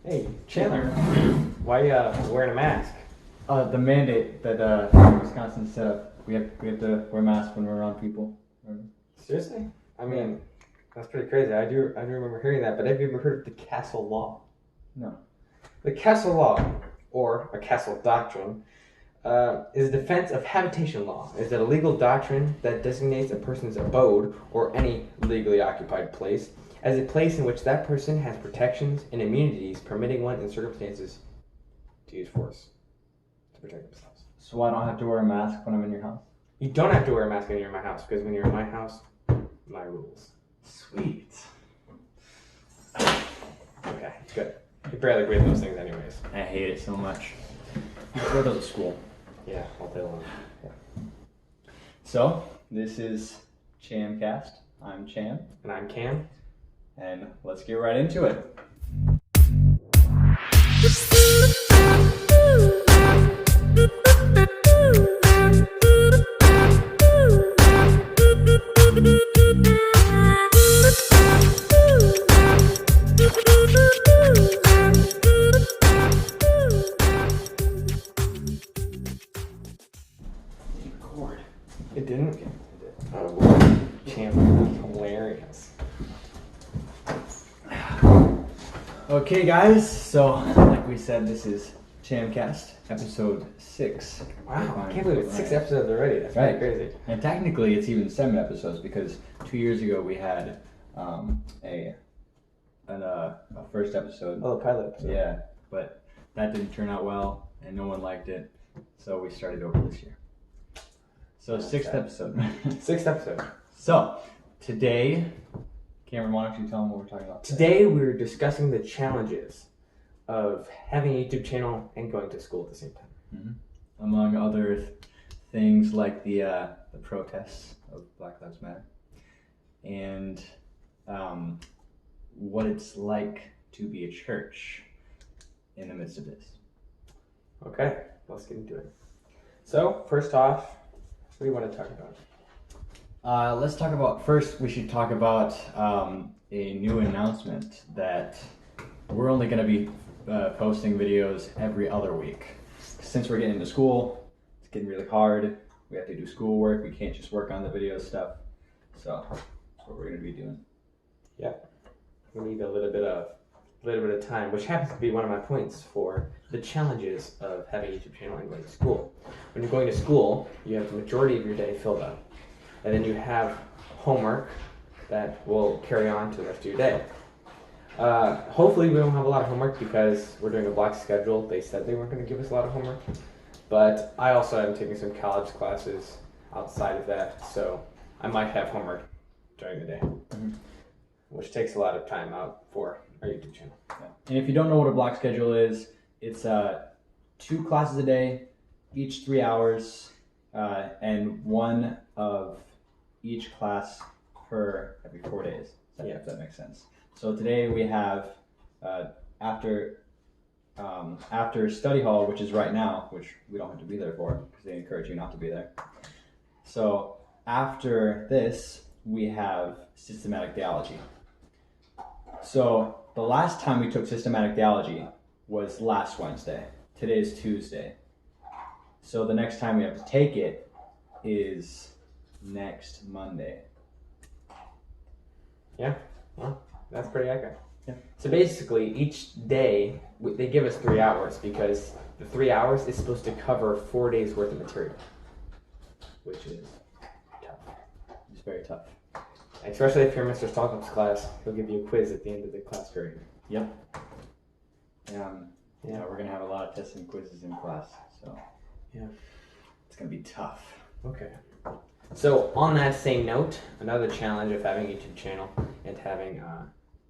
Hey, Chandler, why wearing a mask? The mandate that Wisconsin set up, we have to wear masks when we're around people. Seriously? I mean, that's pretty crazy. I do remember hearing that, but have you ever heard of the castle law? No. The castle law, or a castle doctrine, is a defense of habitation law. It's a legal doctrine that designates a person's abode, or any legally occupied place, as a place in which that person has protections and immunities permitting one in circumstances to use force to protect themselves. So I don't have to wear a mask when I'm in your house? You don't have to wear a mask when you're in my house, because when you're in my house, my rules. Sweet. Okay, good. You barely breathe those things anyways. I hate it so much. You go to school. Yeah, all day long. Yeah. So, this is ChamCast. I'm Cham. And I'm Cam. And let's get right into it. It didn't? Oh, boy. Chandler, hilarious. Okay, guys. So, like we said, this is ChamCast, episode 6. Wow, I can't believe it's 6 episodes already. That's right. Pretty crazy. And technically, it's even 7 episodes because 2 years ago we had a first episode. Oh, the pilot episode. Yeah, but that didn't turn out well, and no one liked it, so we started over this year. So, 6th episode. 6th episode. So, today, Cameron, why don't you tell them what we're talking about today? We're discussing the challenges of having a YouTube channel and going to school at the same time. Mm-hmm. Among other things like the protests of Black Lives Matter and what it's like to be a church in the midst of this. Okay, let's get into it. So, first off, what do you want to talk about? Let's talk about, first we should talk about a new announcement that we're only going to be posting videos every other week. Since we're getting into school, it's getting really hard. We have to do schoolwork. We can't just work on the video stuff. So that's what we're going to be doing. Yeah, we need a little bit of time, which happens to be one of my points for the challenges of having a YouTube channel and going to school. When you're going to school, you have the majority of your day filled up, and then you have homework that will carry on to the rest of your day. Hopefully we don't have a lot of homework because we're doing a block schedule. They said they weren't going to give us a lot of homework, but I also am taking some college classes outside of that, so I might have homework during the day, which takes a lot of time out for our YouTube channel. Yeah. And if you don't know what a block schedule is, it's 2 classes a day, each 3 hours, and one of each class per every 4 days. If that makes sense. So today we have after study hall, which is right now, which we don't have to be there for because they encourage you not to be there. So after this, we have systematic theology. So the last time we took systematic theology was last Wednesday. Today is Tuesday. So the next time we have to take it is next Monday. Yeah, well, that's pretty accurate. Yeah. So basically, each day, they give us 3 hours because the 3 hours is supposed to cover 4 days worth of material, which is tough. It's very tough. Especially if you're in Mr. Stockholm's class, he'll give you a quiz at the end of the class period. Yep. Yeah, we're going to have a lot of tests and quizzes in class, so yeah, it's going to be tough. Okay. So on that same note, another challenge of having a YouTube channel and having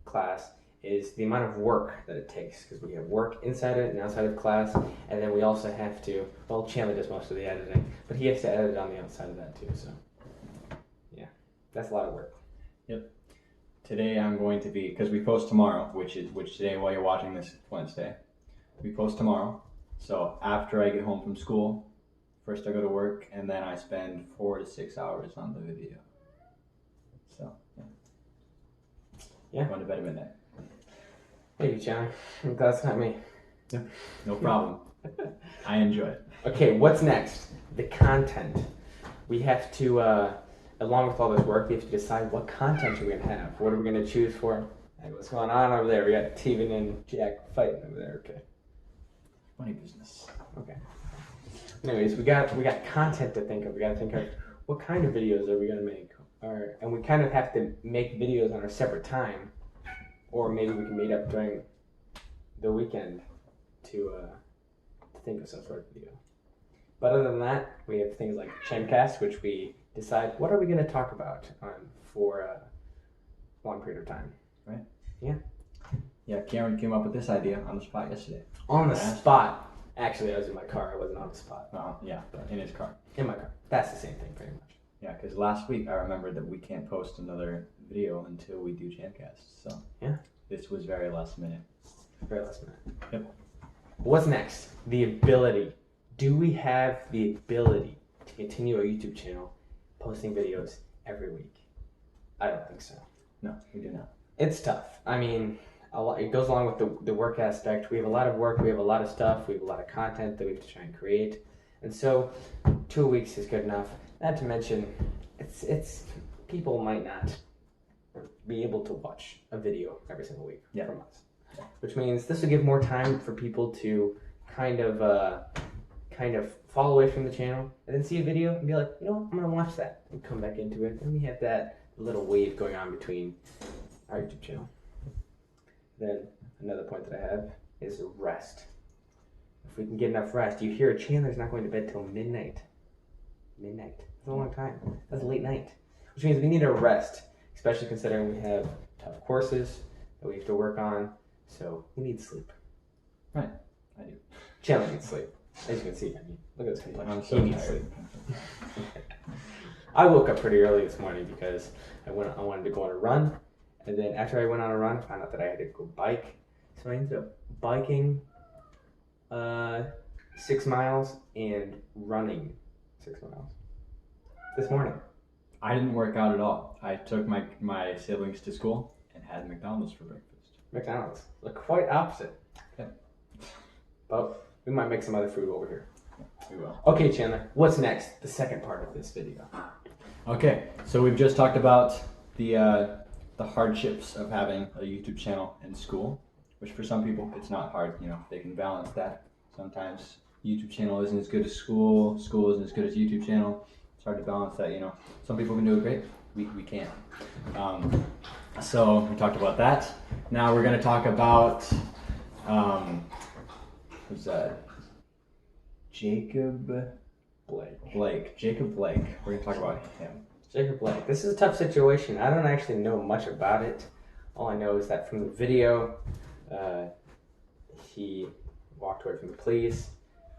class is the amount of work that it takes, because we have work inside it and outside of class, and then we also have to, well, Chandler does most of the editing, but he has to edit on the outside of that too, so yeah, that's a lot of work. Yep. Today I'm going to be, because we post tomorrow, which today while you're watching this Wednesday, we post tomorrow. So after I get home from school, first I go to work and then I spend 4 to 6 hours on the video. So yeah. Going to bed at midnight. Thank you, Chandler. I'm glad it's not me. No problem. I enjoy it. Okay, what's next? The content. We have to, along with all this work, we have to decide what content are we going to have. What are we going to choose for? Hey, what's going on over there? We got Steven and Jack fighting over there. Okay. Funny business. Okay. Anyways, we got content to think of. We got to think of what kind of videos are we going to make, and we kind of have to make videos on our separate time, or maybe we can meet up during the weekend to think of some sort of video. But other than that, we have things like ChamCast, which we decide what are we going to talk about for a long period of time. Right. Yeah. Yeah, Cameron came up with this idea on the spot yesterday. On the spot. Actually, I was in my car. I wasn't on the spot. Yeah, in his car. In my car. That's the same thing, pretty much. Yeah, because last week I remembered that we can't post another video until we do ChamCast. So yeah, this was very last minute. Very last minute. Yep. What's next? The ability. Do we have the ability to continue a YouTube channel posting videos every week? I don't think so. No, we do not. It's tough. I mean, it goes along with the work aspect. We have a lot of work. We have a lot of stuff. We have a lot of content that we have to try and create. And so 2 weeks is good enough. Not to mention, it's people might not be able to watch a video every single week from us. Yeah. Which means this will give more time for people to kind of fall away from the channel and then see a video and be like, you know what, I'm going to watch that and come back into it. And we have that little wave going on between our YouTube channel. Then another point that I have is rest. If we can get enough rest, you hear Chandler's not going to bed till midnight. Midnight. That's a long time. That's a late night. Which means we need a rest, especially considering we have tough courses that we have to work on. So we need sleep. Right. I do. Chandler needs sleep. As you can see, I mean, look at this complexion. I'm so tired. I woke up pretty early this morning because I wanted to go on a run. And then after I went on a run, I found out that I had to go bike. So I ended up biking 6 miles and running 6 miles this morning. I didn't work out at all. I took my siblings to school and had McDonald's for breakfast. McDonald's. Look, quite opposite. Yeah. But we might make some other food over here. Yeah, we will. Okay, Chandler, what's next? The second part of this video. Okay, so we've just talked about the hardships of having a YouTube channel in school, which for some people it's not hard. You know, they can balance that. Sometimes YouTube channel isn't as good as school. School isn't as good as YouTube channel. It's hard to balance that. You know, some people can do it great. We can't. So we talked about that. Now we're going to talk about who's that? Jacob Blake. Jacob Blake. We're going to talk about him. Jacob Blake. This is a tough situation. I don't actually know much about it. All I know is that from the video, he walked away from the police,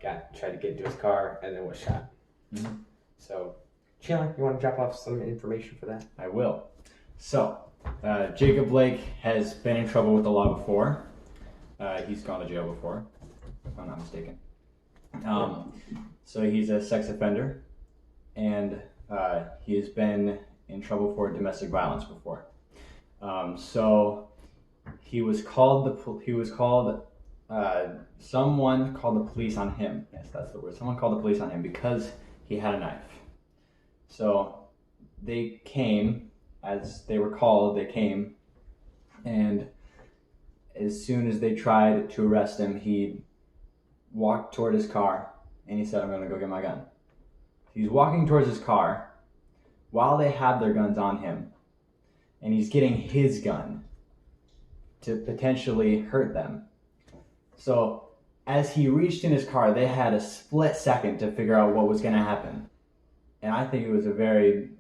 tried to get into his car, and then was shot. Mm-hmm. So, Chandler, you want to drop off some information for that? I will. So, Jacob Blake has been in trouble with the law before. He's gone to jail before, if I'm not mistaken. So he's a sex offender, and he has been in trouble for domestic violence before. So he was called. Someone called the police on him. Yes, that's the word. Someone called the police on him because he had a knife. So they came, as they were called. They came, and as soon as they tried to arrest him, he walked toward his car, and he said, "I'm going to go get my gun." He's walking towards his car while they have their guns on him, and he's getting his gun to potentially hurt them. So as he reached in his car, they had a split second to figure out what was going to happen. And I think it was very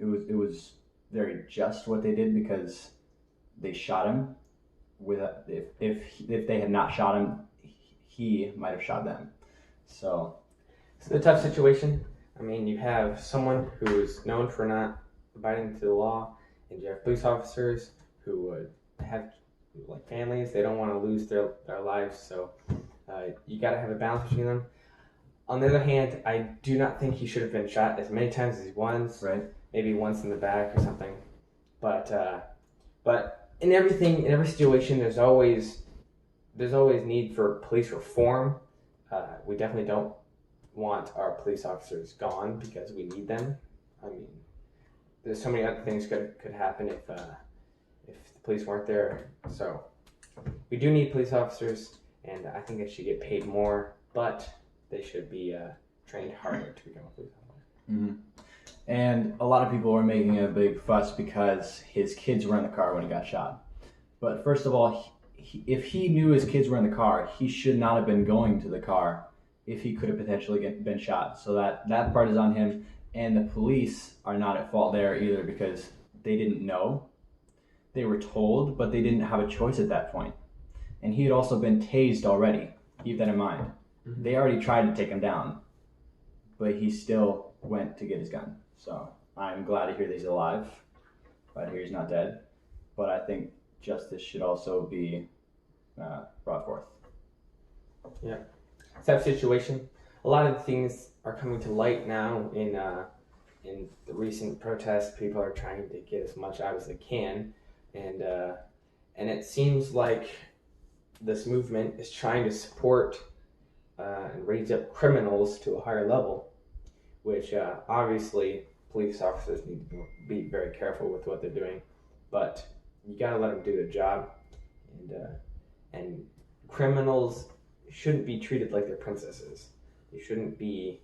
just what they did, because they shot him. If they had not shot him, he might have shot them. So it's a tough situation. I mean, you have someone who's known for not abiding to the law, and you have police officers who would have families. They don't want to lose their lives, so you got to have a balance between them. On the other hand, I do not think he should have been shot as many times as he was. Right. Maybe once in the back or something. But in every situation, there's always there's always need for police reform. We definitely don't want our police officers gone because we need them. I mean, there's so many other things could happen if the police weren't there. So we do need police officers, and I think they should get paid more, but they should be trained harder to become a police officer. Mm-hmm. And a lot of people were making a big fuss because his kids were in the car when he got shot. But first of all, if he knew his kids were in the car, he should not have been going to the car if he could have potentially been shot. So that part is on him. And the police are not at fault there either because they didn't know. They were told, but they didn't have a choice at that point. And he had also been tased already. Keep that in mind. Mm-hmm. They already tried to take him down, but he still went to get his gun. So I'm glad to hear that he's alive. Glad to hear he's not dead. But I think justice should also be brought forth. Yeah. Tough situation. A lot of things are coming to light now in the recent protests. People are trying to get as much out as they can, and it seems like this movement is trying to support and raise up criminals to a higher level, which obviously police officers need to be very careful with what they're doing, but you gotta let them do their job, and criminals shouldn't be treated like they're princesses. They shouldn't be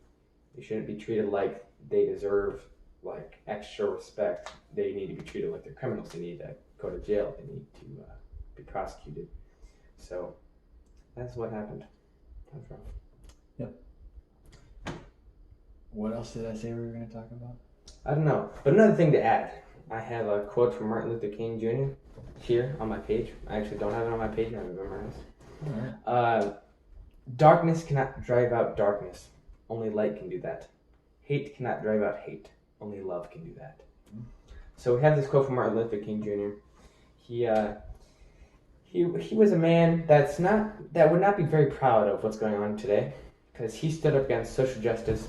treated like they deserve like extra respect. They need to be treated like they're criminals. They need to go to jail. They need to be prosecuted. So that's what happened. That's rough. Yep. What else did I say we were going to talk about? I don't know. But another thing to add, I have a quote from Martin Luther King Jr. here on my page. I actually don't have it on my page. I have it memorized. All right. Darkness cannot drive out darkness. Only light can do that. Hate cannot drive out hate. Only love can do that. So we have this quote from Martin Luther King Jr. He was a man that would not be very proud of what's going on today, because he stood up against social justice,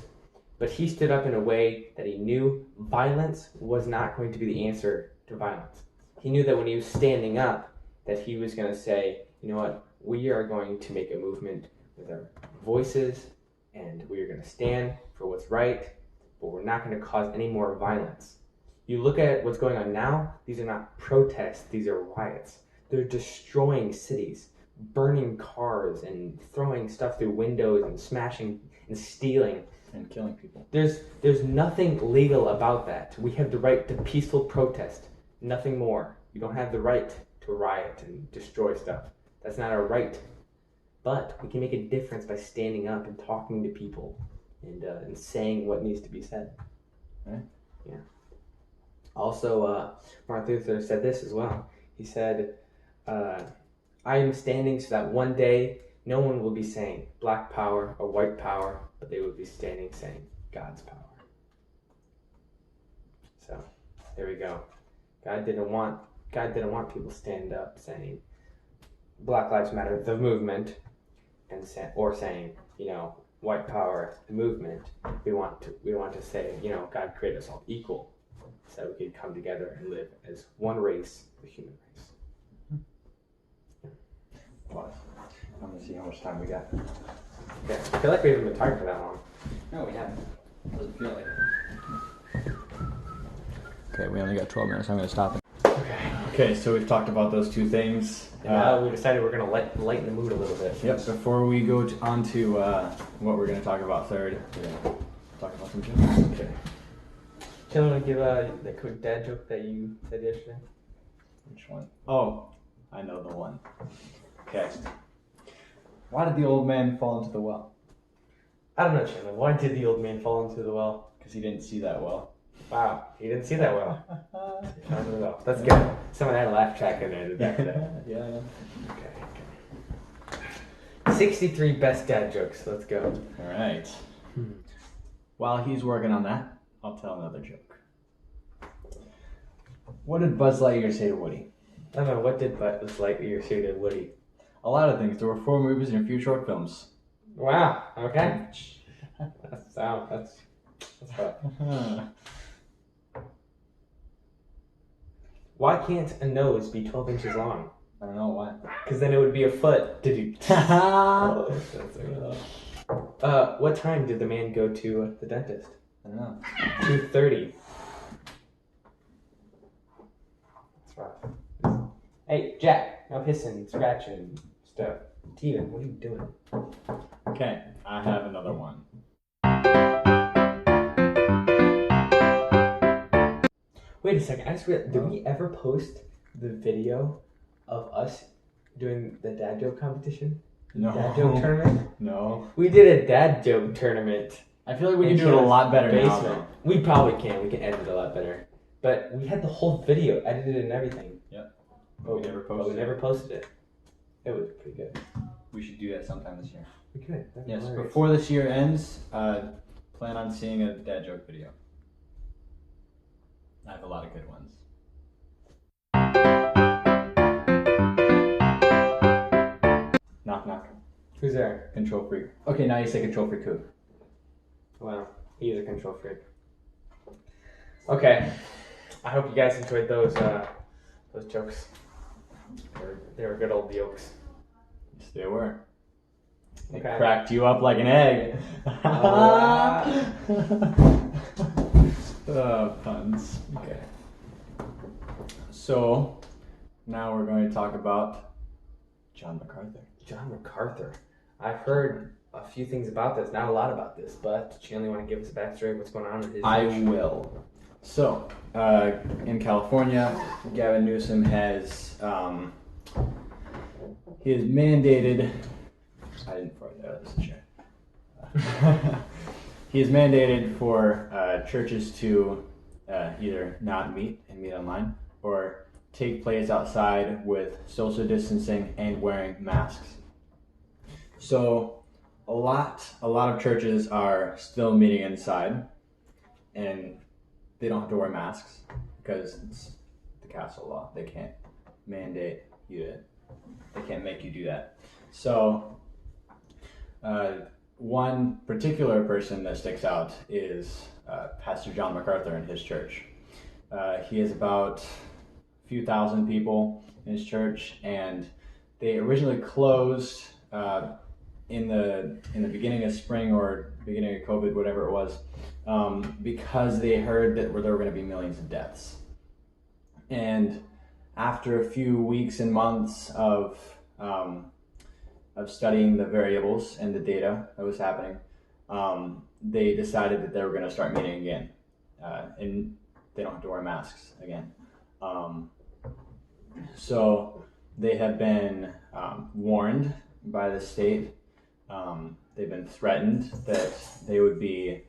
but he stood up in a way that he knew violence was not going to be the answer to violence. He knew that when he was standing up, that he was going to say, you know what, we are going to make a movement with our voices, and we are going to stand for what's right, but we're not going to cause any more violence. You look at what's going on now, these are not protests, these are riots. They're destroying cities, burning cars, and throwing stuff through windows, and smashing and stealing. And killing people. There's nothing legal about that. We have the right to peaceful protest, nothing more. You don't have the right to riot and destroy stuff. That's not our right. But we can make a difference by standing up and talking to people and saying what needs to be said. Right. Yeah. Also, Martin Luther said this as well. He said, I am standing so that one day no one will be saying black power or white power, but they will be standing saying God's power. So there we go. God didn't want people to stand up saying Black Lives Matter, the movement, or saying, you know, white power, the movement. We want to say, you know, God created us all equal, so we could come together and live as one race, the human race. Pause. I'm gonna see how much time we got. Okay, I feel like we haven't been talking for that long. No, we haven't. Doesn't feel like it. Okay, we only got 12 minutes. I'm gonna stop it. Okay, so we've talked about those two things. And now we decided we're gonna lighten the mood a little bit. Yep. Before we go on to what we're gonna talk about third, we're gonna talk about some jokes. Okay. Do you want to give the quick dad joke that you said yesterday? Which one? Oh, I know the one. Okay. Why did the old man fall into the well? I don't know, Chandler. Why did the old man fall into the well? Because he didn't see that well. Wow, he didn't see that well. Fell into the well. That's good. Someone had a laugh track in there. Did that? Yeah. Okay. 63 best dad jokes. Let's go. All right. While he's working on that, I'll tell another joke. What did Buzz Lightyear say to Woody? I don't know. What did Buzz Lightyear say to Woody? A lot of things. There were 4 movies and a few short films. Wow. Okay. That's rough. Why can't a nose be 12 inches long? I don't know why. Because then it would be a foot. Did you? What time did the man go to the dentist? I don't know. 2:30. That's rough. Hey, Jack, no hissing, scratching, stuff. Steven, what are you doing? Okay, I have another one. Wait a second, I just realized, did we ever post the video of us doing the dad joke competition? No. Dad joke tournament? No. We did a dad joke tournament. I feel like we can do it a lot better now. Basement. We probably can. We can edit it a lot better. But we had the whole video edited and everything. Yep. But we never posted it. It was pretty good. We should do that sometime this year. We could. Yes, before this year ends, plan on seeing a dad joke video. I have a lot of good ones. Knock, knock. Who's there? Control freak. Okay, now you say control freak who? Well, he is a control freak. Okay. I hope you guys enjoyed those jokes. They were good old jokes. Yes, they were. They Okay. cracked you up like an egg. Puns. Okay. So, now we're going to talk about John MacArthur. John MacArthur. I've heard a few things about this, not a lot about this, but do you only want to give us a backstory of what's going on with his I will. So, in California, Gavin Newsom has he has mandated. I didn't fart that. That was a chair. He has mandated for churches to either not meet and meet online, or take place outside with social distancing and wearing masks. So, a lot of churches are still meeting inside, and they don't have to wear masks because it's the castle law. They can't mandate you to. They can't make you do that. So, one particular person that sticks out is Pastor John MacArthur in his church. He has about a few thousand people in his church, and they originally closed in the beginning of spring or beginning of COVID, whatever it was, because they heard that there were going to be millions of deaths. And after a few weeks and months of studying the variables and the data that was happening, they decided that they were going to start meeting again, and they don't have to wear masks again. So they have been warned by the state. They've been threatened that they would be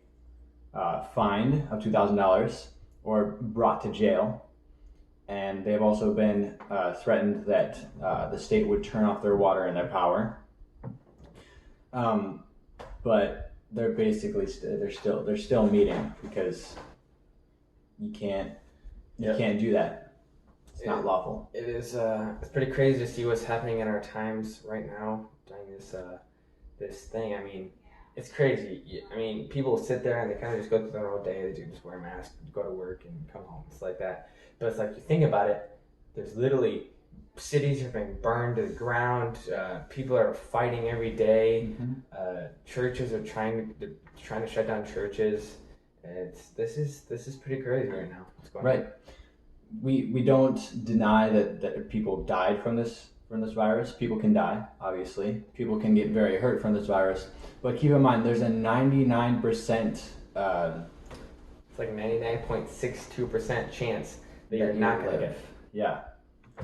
fined of $2,000 or brought to jail. And they've also been threatened that the state would turn off their water and their power. But they're basically they're still meeting because you can't do that. It's not lawful. It is. It's pretty crazy to see what's happening in our times right now during this thing. I mean, it's crazy. I mean, people sit there and they kind of just go through their whole day. They do just wear a mask, go to work, and come home. It's like that. But it's like, you think about it, there's literally cities are being burned to the ground. People are fighting every day. Mm-hmm. Churches are trying to shut down churches. This is pretty crazy right now. What's going on? We don't deny that people died from this virus. People can die, obviously. People can get very hurt from this virus. But keep in mind, there's a 99%. It's like 99.62% chance that you're not going to get it. Yeah.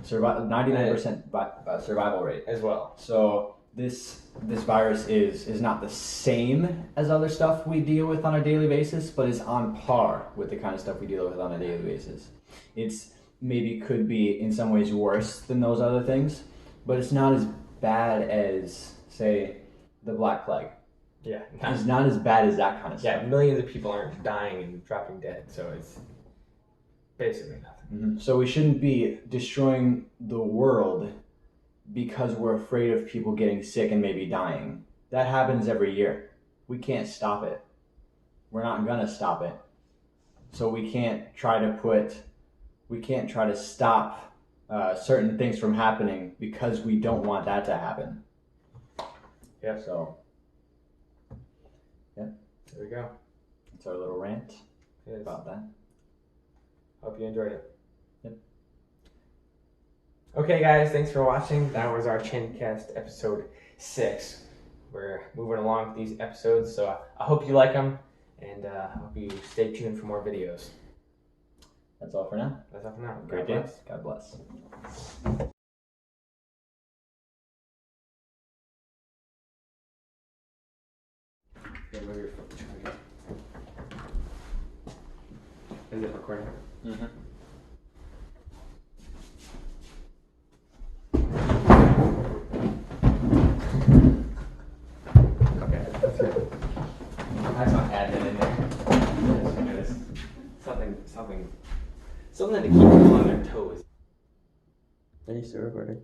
99% survival rate as well. So this virus is not the same as other stuff we deal with on a daily basis, but is on par with the kind of stuff we deal with on a daily basis. It's maybe could be in some ways worse than those other things, but it's not as bad as, say, the Black Plague. Yeah. It's not as bad as that kind of stuff. Yeah, millions of people aren't dying and dropping dead, so it's basically nothing. Mm-hmm. So we shouldn't be destroying the world because we're afraid of people getting sick and maybe dying. That happens every year. We can't stop it. We're not gonna stop it. So we can't try to stop certain things from happening because we don't want that to happen. Yeah. So, there we go. it's our little rant It is. about that. Hope you enjoyed it. Yep. Okay, guys, thanks for watching. That was our ChamCast episode 6. We're moving along with these episodes, so I hope you like them, and I hope you stay tuned for more videos. That's all for now. That's all for now. Great God day. bless. God bless. Yeah, move your foot. Is it recording? Mm-hmm. Okay, that's good. That's not adding in there. Just something to keep people on their toes. Are you still recording?